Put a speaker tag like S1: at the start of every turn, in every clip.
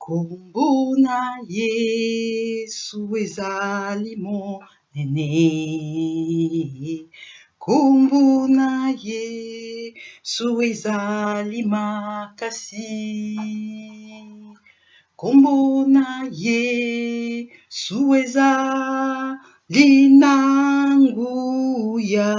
S1: Kombo na Yesu ezali monene. Kombo na Yesu ezali makasi. Kombo na Yesu ezali na nguya.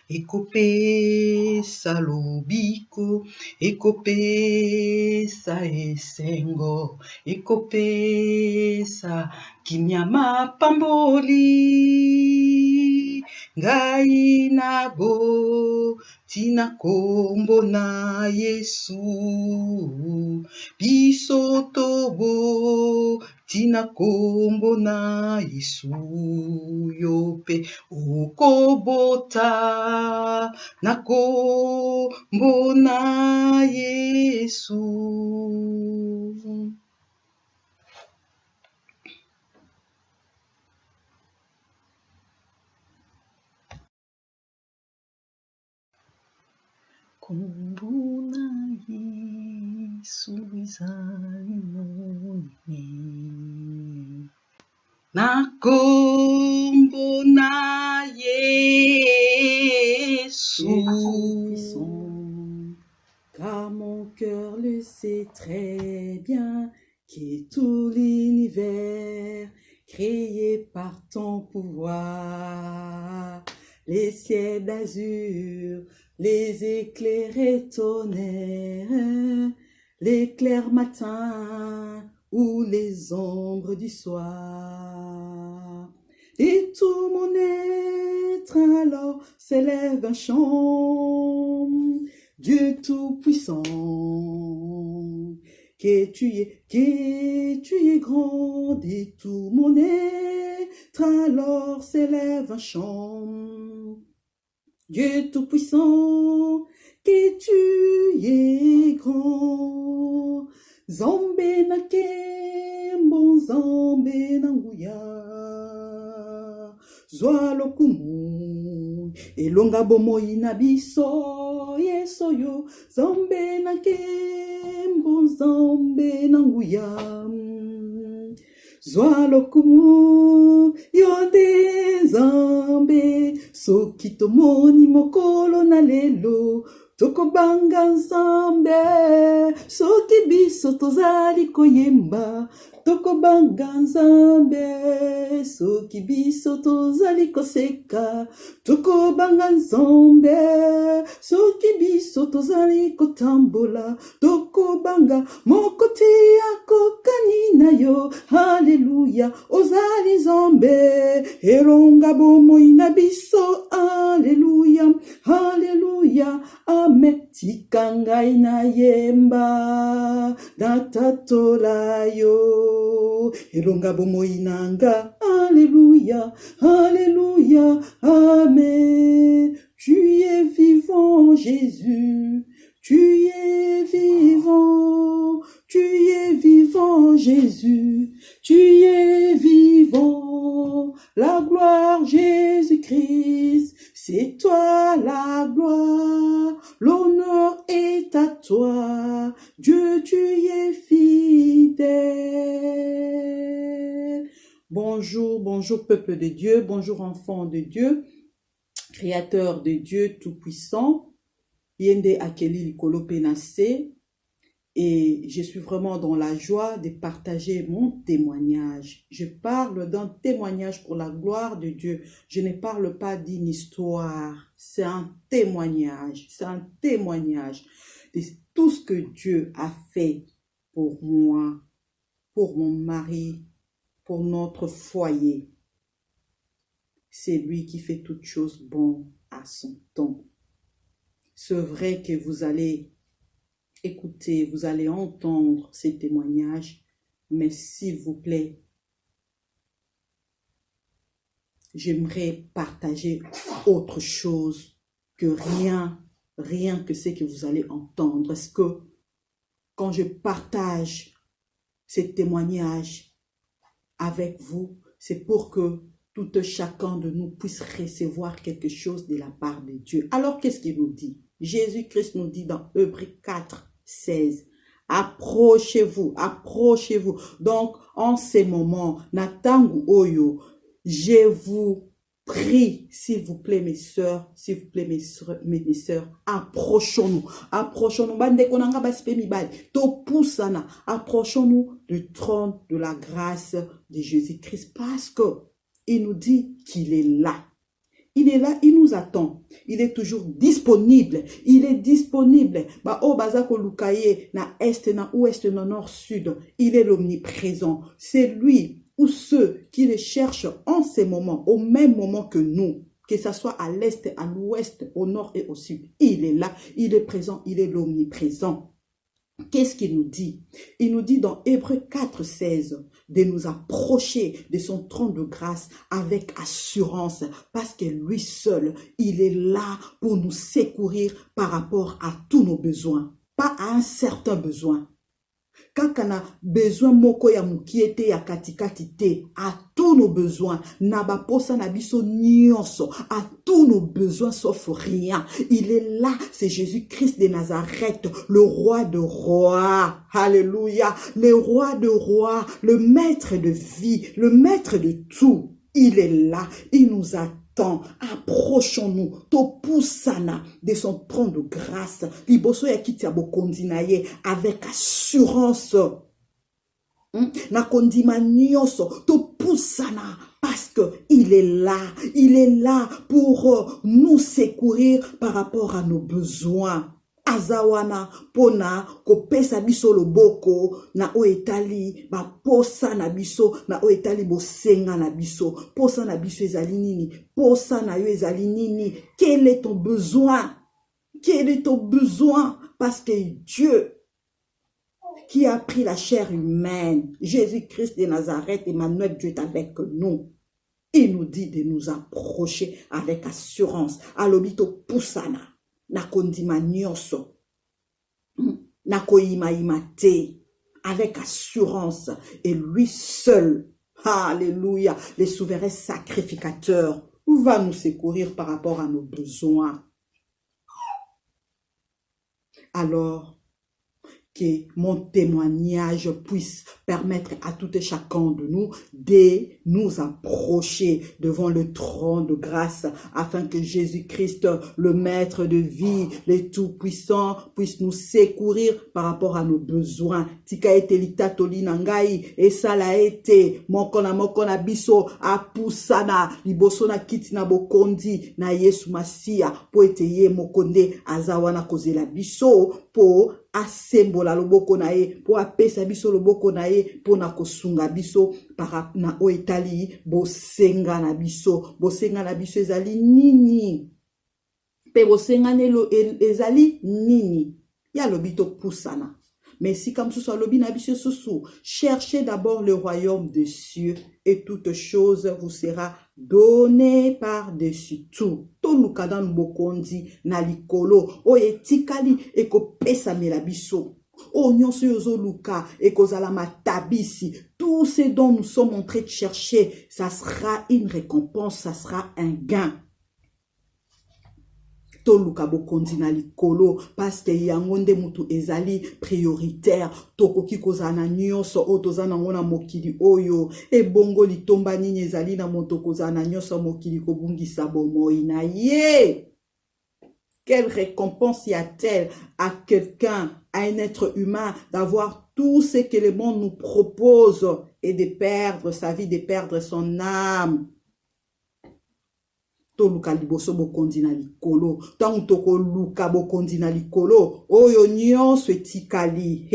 S1: Ekopesa lobiko, ekopesa esengo, ekopesa kimia mapamboli. Ngai nabo tina kombo na Yesu. Biso tobo tina kombo na Yesu. Yope okobota na kombo na Yesu. Kombo na Yesu ezali monene. Na kombo na Yesu.
S2: Car mon cœur le sait très bien, qui est tout l'univers créé par ton pouvoir. Les ciels d'azur, les éclairs tonnerres, l'éclair matin ou les ombres du soir. Et tout mon être alors s'élève un chant, Dieu Tout-Puissant, que tu es grand, et tout mon être alors s'élève un chant. Dieu Tout-Puissant, que tu es grand. Zombe na kembo, zombe na nguya. Zwa lokumu, elonga bomoi na biso, yeso yo. Zombe na kembo, zombe na nguya. Zwa lokumu, yonde zambe, soki tomoni mokolo na lelo, tokobanga nzambe, soki biso tozali koyemba, tokobanga nzambe, soki biso tozali koseka, tokobanga nzambe, soki biso tozali kotambola, tokobanga mokoti akokani na yo. Haleluya, ozali nzambe, elonga bomoi na biso. Haleluya, haleluya, amen. Tika ngai na yemba, natatola yo, elonga bomoi nanga. Alléluia, alléluia, amen. Tu es vivant, Jésus, tu es vivant, tu es vivant, Jésus, tu es vivant. La gloire, Jésus-Christ, c'est toi la gloire, l'honneur est à toi, Dieu, tu es fidèle. Bonjour, bonjour peuple de Dieu, bonjour enfants de Dieu, créateur de Dieu Tout-Puissant, Yende Akeli Likolo Penase, et je suis vraiment dans la joie de partager mon témoignage. Je parle d'un témoignage pour la gloire de Dieu. Je ne parle pas d'une histoire. C'est un témoignage. C'est un témoignage de tout ce que Dieu a fait pour moi, pour mon mari, pour notre foyer. C'est lui qui fait toutes choses bonnes à son temps. C'est vrai que vous allez écouter, vous allez entendre ces témoignages, mais s'il vous plaît, j'aimerais partager autre chose que rien que ce que vous allez entendre. Parce que quand je partage ces témoignages avec vous, c'est pour que tout chacun de nous puisse recevoir quelque chose de la part de Dieu. Alors, qu'est-ce qu'il nous dit? Jésus-Christ nous dit dans Hébreux 4, 16, Approchez-vous, approchez-vous. Donc, en ces moments, Natangu Oyo, je vous prie, s'il vous plaît, mes sœurs, s'il vous plaît, mes sœurs, approchons-nous, approchons-nous. Approchons-nous du trône de la grâce de Jésus-Christ parce que il nous dit qu'il est là. Il est là, il nous attend. Il est toujours disponible. Il est disponible. Ba o bazako lukaye na est, na ouest, na nord, sud. Il est l'omniprésent. C'est lui ou ceux qui le cherchent en ces moments, au même moment que nous, que ce soit à l'est, à l'ouest, au nord et au sud. Il est là, il est présent, il est l'omniprésent. Qu'est-ce qu'il nous dit? Il nous dit dans Hébreux 4:16 de nous approcher de son trône de grâce avec assurance parce que lui seul, il est là pour nous secourir par rapport à tous nos besoins, pas à un certain besoin. Quand on a besoin moko ya mukiete ya katikati te, à tous nos besoins, nabaposa nabiso nyonso, à tous nos besoins sauf rien. Il est là, c'est Jésus-Christ de Nazareth, le roi de rois. Alléluia, le roi de rois, le maître de vie, le maître de tout. Il est là, il nous attend. Approchons-nous, topusana de son trône de grâce, liboso ya kiti ya bokonzi na ye avec assurance. Na kondima nyonso, topusana parce que il est là pour nous secourir par rapport à nos besoins. Azawana pona kopesa biso loboko na oetali ba posa na biso na oetali bosenga na biso posa na biso ezali nini posa na yo ezali nini. Quel est ton besoin? Quel est ton besoin? Parce que Dieu qui a pris la chair humaine, Jésus-Christ de Nazareth, Emmanuel, Dieu est avec nous. Il nous dit de nous approcher avec assurance. Alobito pusana. Nakondima nyonso, nakoima imate, avec assurance, et lui seul, alléluia, le souverain sacrificateur, va nous secourir par rapport à nos besoins. Alors, que mon témoignage puisse permettre à tout et chacun de nous approcher devant le trône de grâce afin que Jésus-Christ, le maître de vie, le tout-puissant, puisse nous secourir par rapport à nos besoins. Tika ete litatoli nangai esala ete mokona biso apusana liboso na kiti na bokondi na Yesu Masia po ete ye mokonde azawana kozela biso po asembola loboko na ye po apesa biso loboko na ye po na kosunga biso para na oetali bosenga na biso ezali nini pe bosenga nelo ezali nini ya lobito pusana. Mais si comme ce soit cherchez d'abord le royaume des cieux et toute chose vous sera donnée par-dessus tout. Tolukadan bokondi na likolo oye tikali eko pesa melabiso. O nyonso yozo luka eko zala matabisi. Tout ce dont nous sommes en train de chercher, ça sera une récompense, ça sera un gain. Toluka bokondi na likolo parce que yangonde mutu ezali prioritaire tokoki kozana nyonso o tozana ngona mokili oyo e bongo litomba nini ezali na moto kozana nyonso mokili kobungisa bomoi na ye. Quelle récompense y a-t-elle à quelqu'un, à un être humain, d'avoir tout ce que le monde nous propose et de perdre sa vie, de perdre son âme? Toluka liboso bokondi na likolo, tangu toko luka bokondi na likolo, oyo nyonso etikali,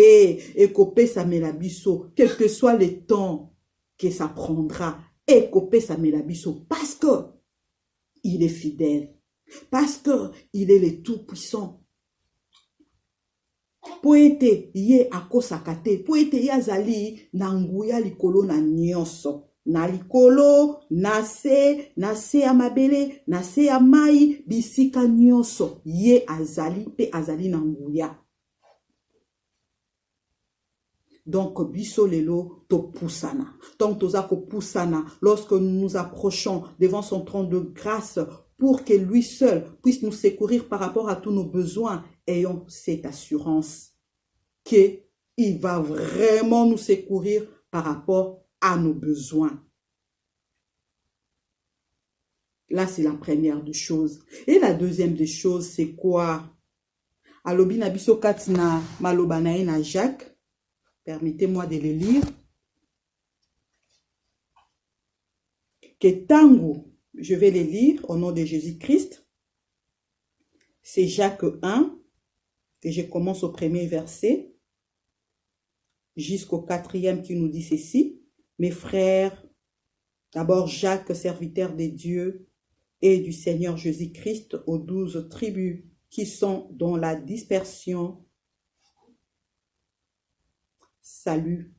S2: ekopesa melabiso, quel que soit le temps que ça prendra, ekopesa melabiso, parce que il est fidèle, parce que il est le tout-puissant. Po ete ye akosakate, po ete yazali na nguya likolo na nyonso. Na likolo, na se ya mabele, na se ya mai, bisika nyonso, ye azali, pe azali na nguya. Donc, biso lelo to pusana. Donc, tozako pusana, lorsque nous nous approchons devant son trône de grâce, pour que lui seul puisse nous secourir par rapport à tous nos besoins, ayons cette assurance que il va vraiment nous secourir par rapport à nos besoins. Là, c'est la première des choses. Et la deuxième des choses, c'est quoi? Alobi na biso katina maloba na ye na Jacques. Permettez-moi de le lire. Que tango, je vais les lire au nom de Jésus-Christ. C'est Jacques 1, que je commence au premier verset, jusqu'au 4e qui nous dit ceci. Mes frères, d'abord Jacques, serviteur de Dieu et du Seigneur Jésus-Christ, aux 12 tribus qui sont dans la dispersion. Salut.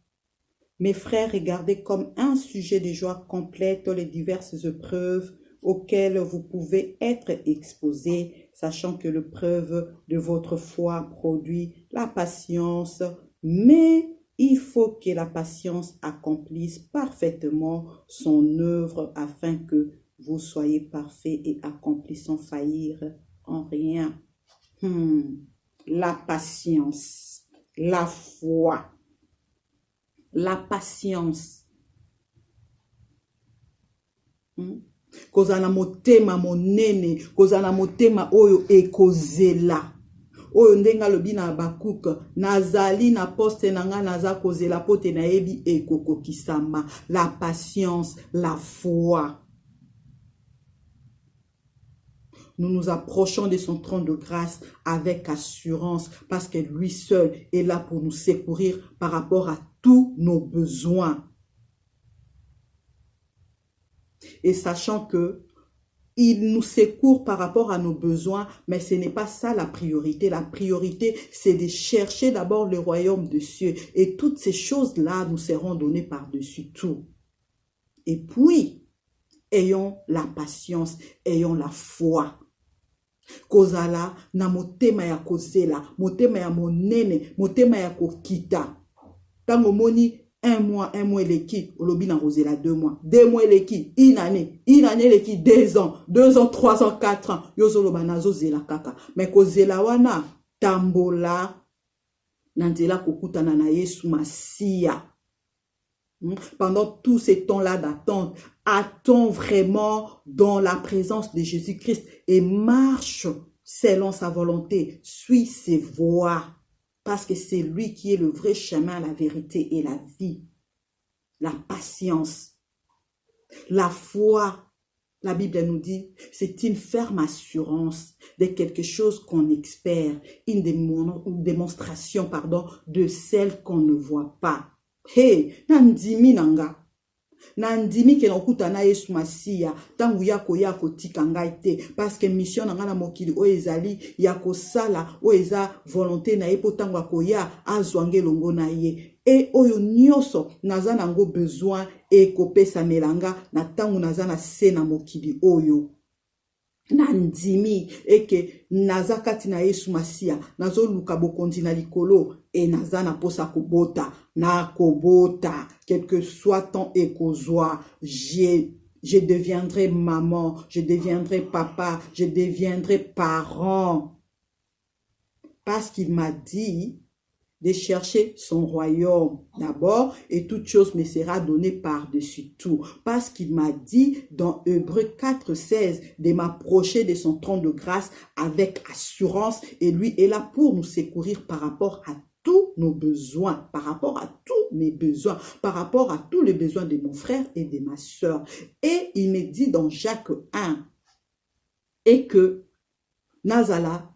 S2: Mes frères, regardez comme un sujet de joie complète les diverses épreuves auxquelles vous pouvez être exposés, sachant que l'épreuve de votre foi produit la patience, mais il faut que la patience accomplisse parfaitement son œuvre afin que vous soyez parfaits et accomplis sans faillir en rien. La patience, la foi. La patience. Kozana motema monene, kozana motema oyo ekozela. Oyo ndenga lobi na Habakuk, nazali na poste nanga naza kozela pote na ebi ekokokisama. La patience, la foi. Nous nous approchons de son trône de grâce avec assurance parce que lui seul est là pour nous secourir par rapport à tous nos besoins. Et sachant que il nous secourt par rapport à nos besoins, mais ce n'est pas ça la priorité. La priorité, c'est de chercher d'abord le royaume des cieux. Et toutes ces choses-là nous seront données par-dessus tout. Et puis, ayons la patience, ayons la foi. Kozala na motema ya kozela, motema ya monene, motema ya kokita. Tango moni 1 mois leki, olobi na kozela 2 mois. 2 mois leki, une année leki 2 ans, 2 ans, 3 ans, 4 ans. Yozo loba nazo zela kaka. Mais kozela wana tambola nanzela kokutana na Yesu Masia. Pendant tous ces temps-là d'attente, attends vraiment dans la présence de Jésus-Christ et marche selon sa volonté. Suis ses voies parce que c'est lui qui est le vrai chemin, la vérité et la vie. La patience, la foi. La Bible nous dit, c'est une ferme assurance de quelque chose qu'on espère, une démonstration, de celle qu'on ne voit pas. Hey, nandimi nanga. Nandimi ke nakuta na Yesu Masia, tangu yako tika ngai te, parce que mission nanga na mokili o ezali yako sala o eza volonté na ye po tangu akoya azwange longo na ye. Et oyo nyoso naza nango besoin e kopesa melanga na tangu naza na se na mokili oyo. Nandimi eke naza kati na Yesu Masia, nazo luka bokondi na likolo e naza na posa kobota, na kobota, quel que soit ton écozoa, je deviendrai maman, je deviendrai papa, je deviendrai parent. Parce qu'il m'a dit de chercher son royaume d'abord et toute chose me sera donnée par-dessus tout. Parce qu'il m'a dit dans Hébreux 4:16 de m'approcher de son trône de grâce avec assurance et lui est là pour nous secourir par rapport à tous nos besoins, par rapport à tous mes besoins, par rapport à tous les besoins de mon frère et de ma soeur. Et il me dit dans Jacques 1 et que Nazala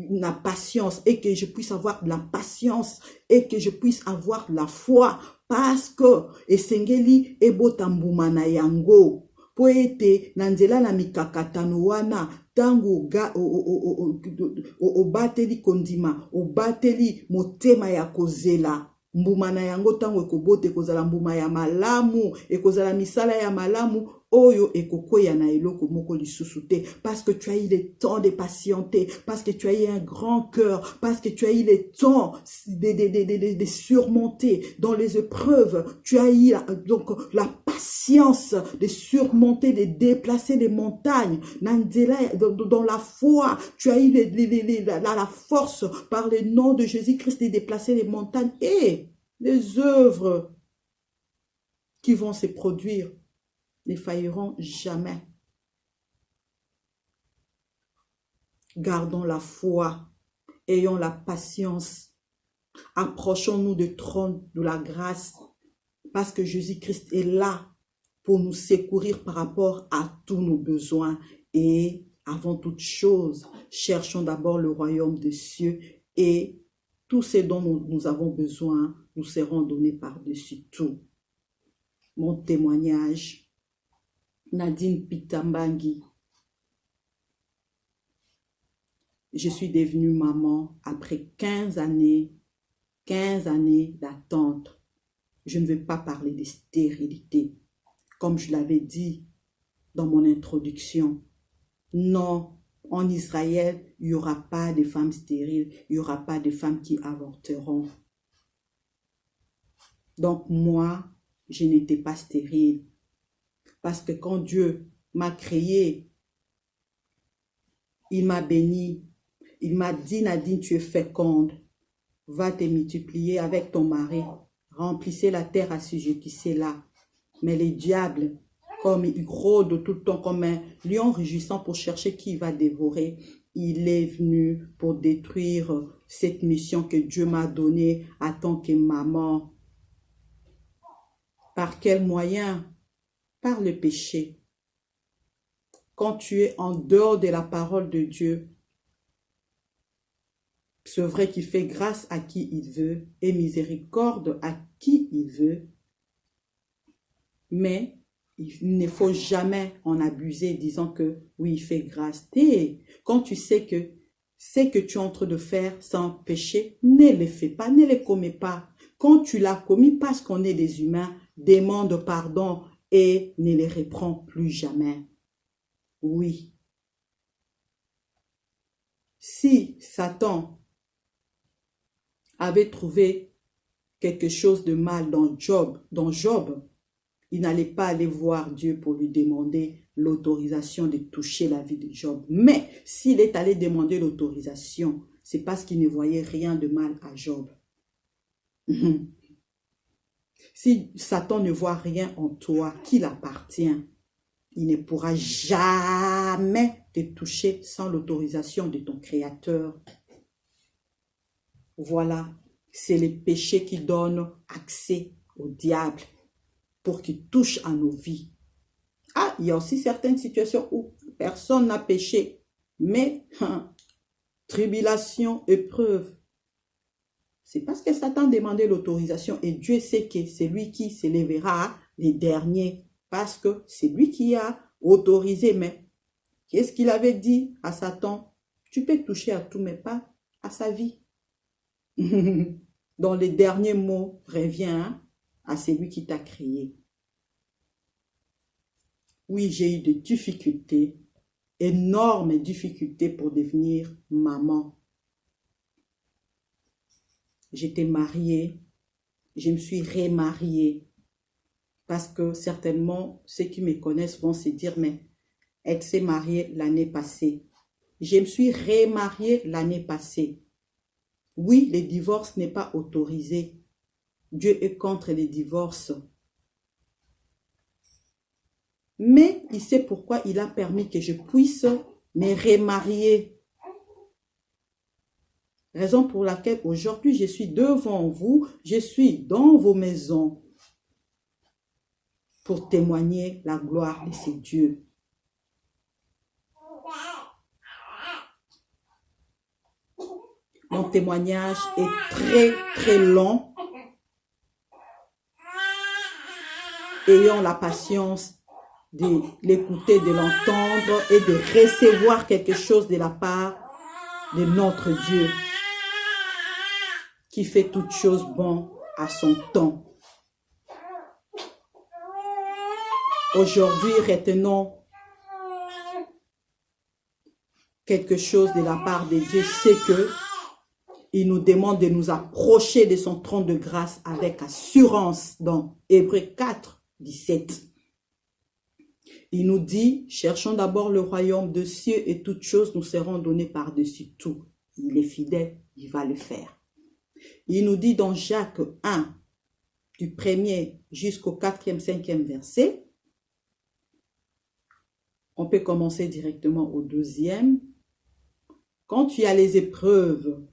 S2: la patience et que je puisse avoir de la patience et que je puisse avoir la foi parce que esengeli ebotambouma na yango po ete na nzela na mikakatano wana tango obateli kondima obateli motema ya kozela mbuma na yango tango ekobote ekozala mbuma ya malamu ekozala misala ya malamu Oyo ekokweya na eloko moko lisusu te, parce que tu as eu le temps de patienter, parce que tu as eu un grand cœur, parce que tu as eu le temps de surmonter dans les épreuves, tu as eu donc la patience de surmonter, de déplacer les montagnes, dans la foi, tu as eu la force par le nom de Jésus-Christ de déplacer les montagnes et les œuvres qui vont se produire ne failliront jamais. Gardons la foi, ayons la patience, approchons-nous du trône de la grâce, parce que Jésus-Christ est là pour nous secourir par rapport à tous nos besoins. Et avant toute chose, cherchons d'abord le royaume des cieux et tout ce dont nous avons besoin nous seront donnés par-dessus tout. Mon témoignage, Nadine Pitambangi. Je suis devenue maman après 15 années d'attente. Je ne vais pas parler de stérilité. Comme je l'avais dit dans mon introduction, non, en Israël, il n'y aura pas de femmes stériles, il n'y aura pas de femmes qui avorteront. Donc moi, je n'étais pas stérile. Parce que quand Dieu m'a créé, il m'a béni. Il m'a dit, Nadine, tu es féconde. Va te multiplier avec ton mari. Remplissez la terre, assujettissez-la. Mais les diables, comme il rôde tout le temps comme un lion rugissant pour chercher qui va dévorer, il est venu pour détruire cette mission que Dieu m'a donnée en tant que maman. Par quel moyen? Par le péché. Quand tu es en dehors de la parole de Dieu, c'est vrai qu'il fait grâce à qui il veut et miséricorde à qui il veut, mais il ne faut jamais en abuser disant que oui, il fait grâce. Et quand tu sais que ce que tu es en train de faire sans péché, ne le fais pas, ne le commets pas. Quand tu l'as commis parce qu'on est des humains, demande pardon et ne les reprends plus jamais. Oui. Si Satan avait trouvé quelque chose de mal dans Job, il n'allait pas aller voir Dieu pour lui demander l'autorisation de toucher la vie de Job. Mais s'il est allé demander l'autorisation, c'est parce qu'il ne voyait rien de mal à Job. Si Satan ne voit rien en toi qui l'appartient, il ne pourra jamais te toucher sans l'autorisation de ton Créateur. Voilà, c'est le péché qui donne accès au diable pour qu'il touche à nos vies. Ah, il y a aussi certaines situations où personne n'a péché, mais tribulation, épreuve. C'est parce que Satan demandait l'autorisation et Dieu sait que c'est lui qui s'élèvera les derniers parce que c'est lui qui a autorisé. Mais qu'est-ce qu'il avait dit à Satan? Tu peux toucher à tout, mais pas à sa vie. Dans les derniers mots, reviens à celui qui t'a créé. Oui, j'ai eu des difficultés, énormes difficultés pour devenir maman. J'étais mariée, je me suis remariée parce que certainement ceux qui me connaissent vont se dire mais elle s'est mariée l'année passée. Je me suis remariée l'année passée. Oui, le divorce n'est pas autorisé. Dieu est contre les divorces. Mais il sait pourquoi il a permis que je puisse me remarier. Raison pour laquelle aujourd'hui je suis devant vous, je suis dans vos maisons pour témoigner la gloire de ces dieux. Mon témoignage est très long. Ayons la patience de l'écouter, de l'entendre et de recevoir quelque chose de la part de notre Dieu qui fait toutes choses bonnes à son temps. Aujourd'hui, retenons quelque chose de la part de Dieu, c'est que il nous demande de nous approcher de son trône de grâce avec assurance dans Hébreux 4, 17. Il nous dit, cherchons d'abord le royaume des cieux et toutes choses nous seront données par-dessus tout. Il est fidèle, il va le faire. Il nous dit dans Jacques 1, du 1er jusqu'au 4e, 5e verset, on peut commencer directement au 2e. Quand tu as les épreuves,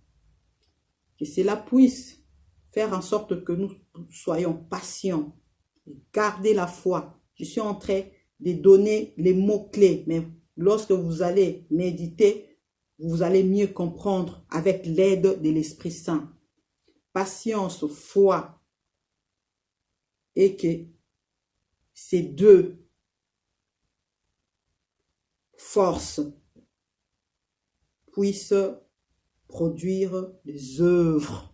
S2: que cela puisse faire en sorte que nous soyons patients, garder la foi. Je suis en train de donner les mots-clés, mais lorsque vous allez méditer, vous allez mieux comprendre avec l'aide de l'Esprit Saint. Patience, foi, et que ces deux forces puissent produire des œuvres.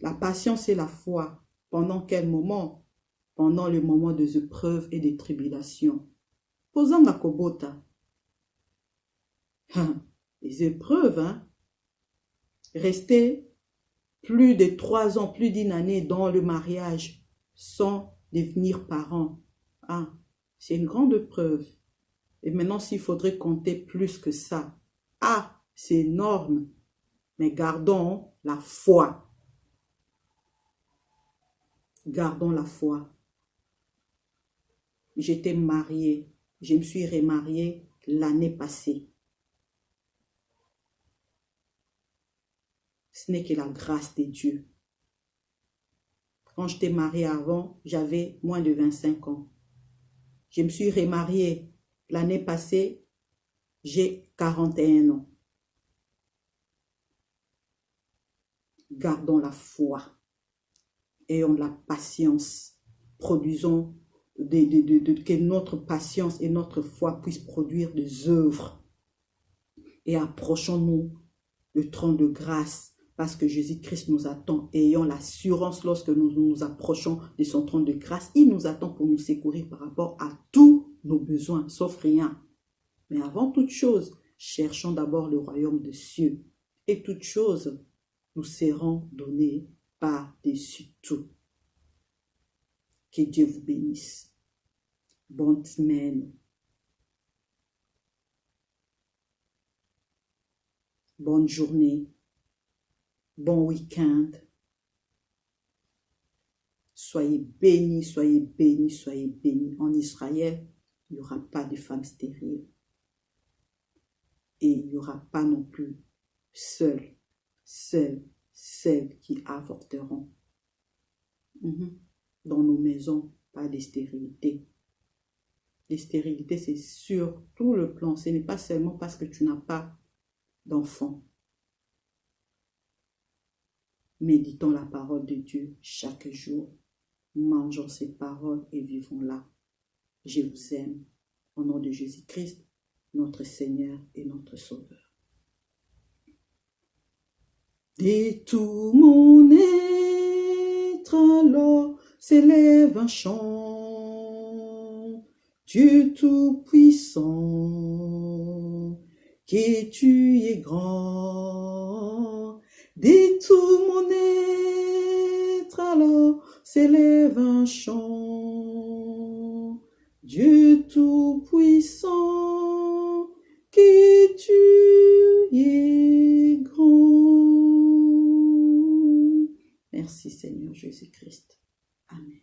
S2: La patience et la foi, pendant quel moment? Pendant le moment des épreuves et des tribulations. Posons la kobota. Les épreuves, rester plus de 3 ans, plus d'1 année dans le mariage sans devenir parent. C'est une grande épreuve. Et maintenant, s'il faudrait compter plus que ça, c'est énorme. Mais gardons la foi. Gardons la foi. J'étais mariée. Je me suis remariée l'année passée. Ce n'est que la grâce de Dieu. Quand j'étais mariée avant, j'avais moins de 25 ans. Je me suis remariée l'année passée, j'ai 41 ans. Gardons la foi. Ayons de la patience. Produisons que notre patience et notre foi puissent produire des œuvres. Et approchons-nous le trône de grâce parce que Jésus-Christ nous attend. Ayons l'assurance lorsque nous nous approchons de son trône de grâce. Il nous attend pour nous secourir par rapport à tous nos besoins, sauf rien. Mais avant toute chose, cherchons d'abord le royaume des cieux. Et toutes choses nous seront données par-dessus tout. Que Dieu vous bénisse. Bonne semaine. Bonne journée. Bon week-end. Soyez bénis, soyez bénis, soyez bénis. En Israël, il n'y aura pas de femmes stériles. Et il n'y aura pas non plus celles qui avorteront. Dans nos maisons, pas de stérilité. Les stérilités, c'est sur tout le plan. Ce n'est pas seulement parce que tu n'as pas d'enfant. Méditons la parole de Dieu chaque jour. Mangeons ses paroles et vivons-la. Je vous aime. Au nom de Jésus-Christ, notre Seigneur et notre Sauveur. De tout mon être alors s'élève un chant, Dieu tout-puissant, que tu es grand. De tout mon être alors s'élève un chant, Dieu tout-puissant, que tu es grand. Merci Seigneur Jésus-Christ. Amen.